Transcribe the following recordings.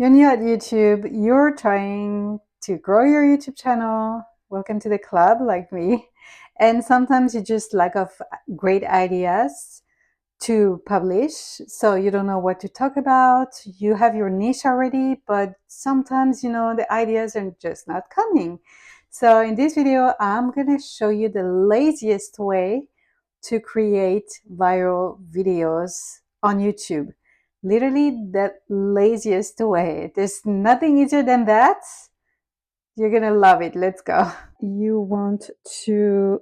You're new at YouTube, you're trying to grow your YouTube channel. Welcome to the club, like me. And sometimes you just lack of great ideas to publish, so you don't know what to talk about. You have your niche already, but sometimes, the ideas are just not coming. So in this video, I'm gonna show you the laziest way to create viral videos on YouTube. Literally the laziest way. There's nothing easier than that. You're gonna love it. Let's go. You want to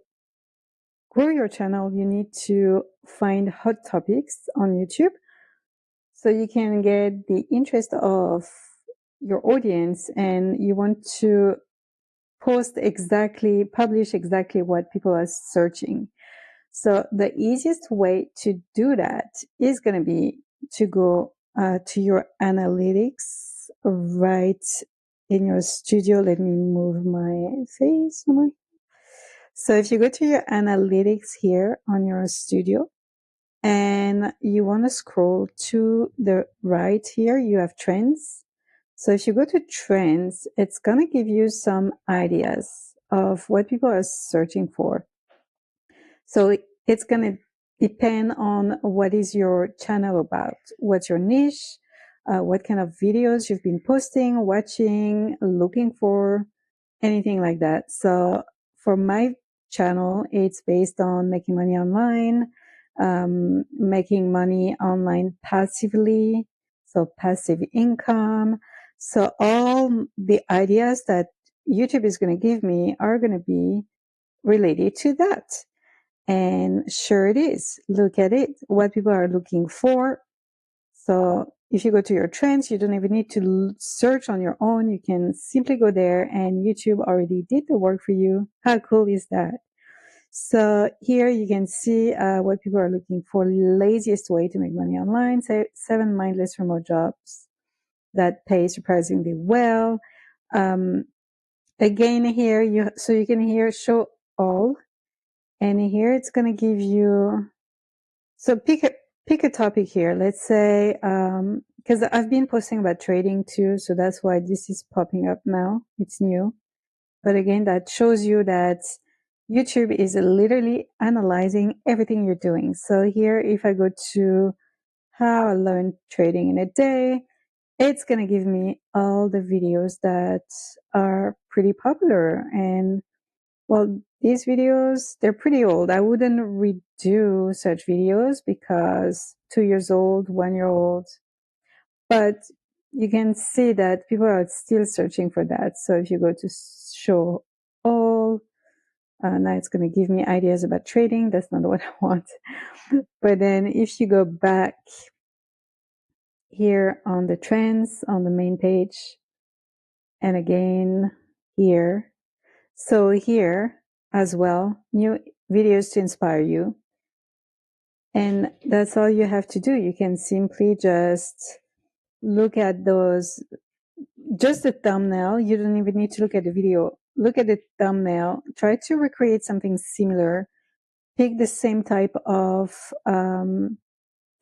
grow your channel, you need to find hot topics on YouTube so you can get the interest of your audience, and you want to publish exactly what people are searching. So the easiest way to do that is going to be to go to your analytics right in your studio. Let me move my face. So if you go to your analytics here on your studio and you want to scroll to the right here, you have trends. So if you go to trends, it's going to give you some ideas of what people are searching for. So it's going to depend on what is your channel about, what's your niche, what kind of videos you've been posting, watching, looking for, anything like that. So for my channel, it's based on making money online, making money online passively, so passive income. So all the ideas that YouTube is going to give me are going to be related to that. And sure it is. Look at it, what people are looking for. So if you go to your trends, you don't even need to search on your own. You can simply go there and YouTube already did the work for you. How cool is that? So here you can see what people are looking for. Laziest way to make money online. Say 7 mindless remote jobs that pay surprisingly well. Again, here you can here show all. And here it's going to give you, so pick a topic here. Let's say, because I've been posting about trading too, so that's why this is popping up now. It's new. But again, that shows you that YouTube is literally analyzing everything you're doing. So here, if I go to how I learned trading in a day, it's going to give me all the videos that are pretty popular. And well, these videos, they're pretty old. I wouldn't redo such videos because 2 years old, 1 year old, but you can see that people are still searching for that. So if you go to show all, now it's going to give me ideas about trading. That's not what I want. But then if you go back here on the trends on the main page, and again here, so here as well, new videos to inspire you. And that's all you have to do. You can simply just look at those, just the thumbnail. You don't even need to look at the video. Look at the thumbnail. Try to recreate something similar. Pick the same type of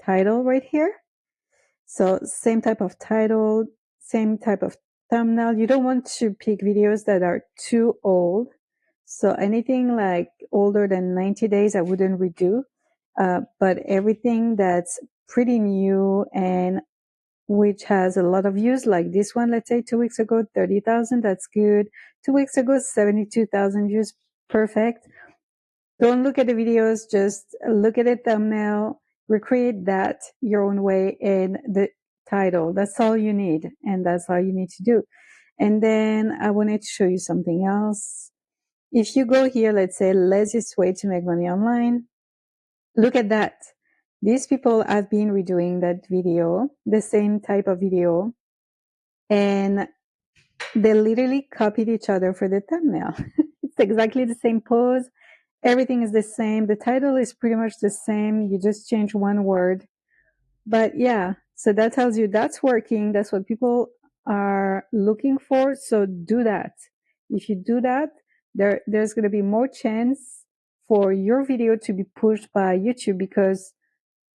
title right here. So same type of title, same type of thumbnail. You don't want to pick videos that are too old. So anything like older than 90 days, I wouldn't redo. But everything that's pretty new and which has a lot of views, like this one, let's say 2 weeks ago, 30,000, that's good. 2 weeks ago, 72,000 views, perfect. Don't look at the videos, just look at the thumbnail, recreate that your own way in the title. That's all you need, and that's all you need to do. And then I wanted to show you something else. If you go here, let's say laziest way to make money online, look at that. These people have been redoing that video, the same type of video, and they literally copied each other for the thumbnail. It's exactly the same pose. Everything is the same. The title is pretty much the same. You just change one word. But yeah, so that tells you that's working. That's what people are looking for. So do that. If you do that, there's going to be more chance for your video to be pushed by YouTube, because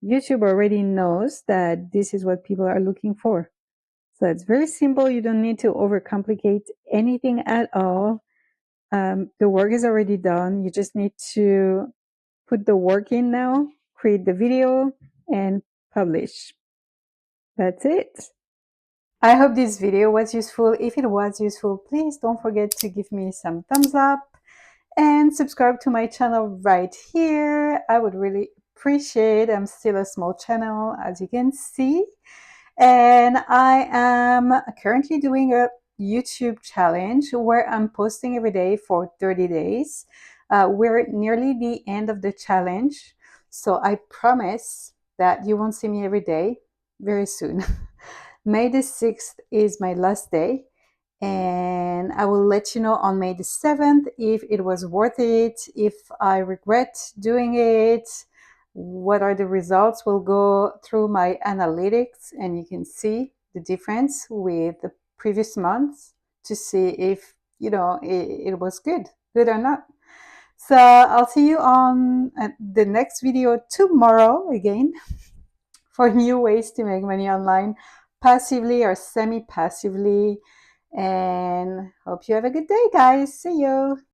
YouTube already knows that this is what people are looking for. So it's very simple. You don't need to overcomplicate anything at all. The work is already done. You just need to put the work in now, create the video, and publish. That's it. I hope this video was useful. If it was useful, please don't forget to give me some thumbs up and subscribe to my channel right here. I would really appreciate it. I'm still a small channel, as you can see. And I am currently doing a YouTube challenge where I'm posting every day for 30 days. We're nearly the end of the challenge. So I promise that you won't see me every day very soon. May the 6th is my last day, and I will let you know on May the 7th if it was worth it, if I regret doing it, what are the results. We'll go through my analytics and you can see the difference with the previous months to see if, it was good or not. So I'll see you on the next video tomorrow again for new ways to make money online, passively or semi-passively. And hope you have a good day, guys. See you.